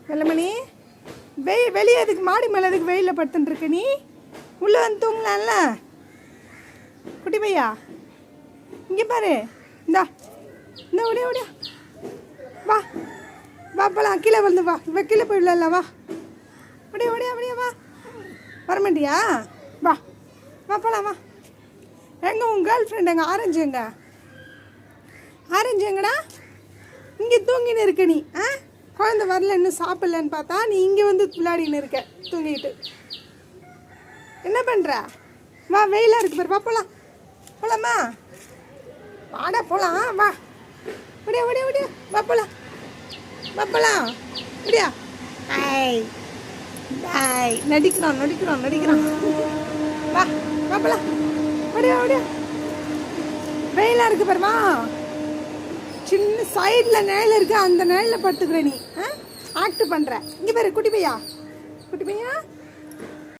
வெள்ளமணி, வெளியே எதுக்கு மாடி மேலே எதுக்கு வெயிலில் படுத்துட்டுருக்க நீ? உள்ளே வந்து தூங்கலாம்ல குட்டி பையா. இங்கே பாரு, இந்தா இந்த ஓடியா ஓடியா வா வா போலாம். கீழே வந்து வா, கீழே போயிடல. வா ஓடியா ஓடியா ஓடியா வா. வரமாட்டியா? வா வா போலாம் வா. எங்கே உன் கேர்ள் ஃப்ரெண்ட் எங்க? ஆரஞ்சு எங்க? ஆரஞ்சு எங்கடா? இங்கே தூங்கின்னு இருக்க நீ. குழந்தை வரல இன்னும் சாப்பிட்லன்னு பார்த்தா நீ இங்கே வந்து விளையாடின்னு இருக்க தூங்கிட்டு. என்ன பண்ணுற? வா, வெயிலாக இருக்கு பாரு. வா போகலாம். போகலாமா? வாடா போகலாம். வா முடியா முடியா முடியா. வா போகலாம். வா போகலாம். முடியா? ஐய் ஐய், நடிக்கிறான் நடிக்கிறான் நடிக்கிறான். வா வா போகலாம். முடியா முடியா. வெயிலாக இருக்கு பாரு. வா, சின்ன சைடில் நிழல் இருக்கு, அந்த நிழலில் படுத்துக்கிற நீ. ஆக்ட் பண்ணுற. இங்கே பாரு குட்டி பையா, குட்டி பையா.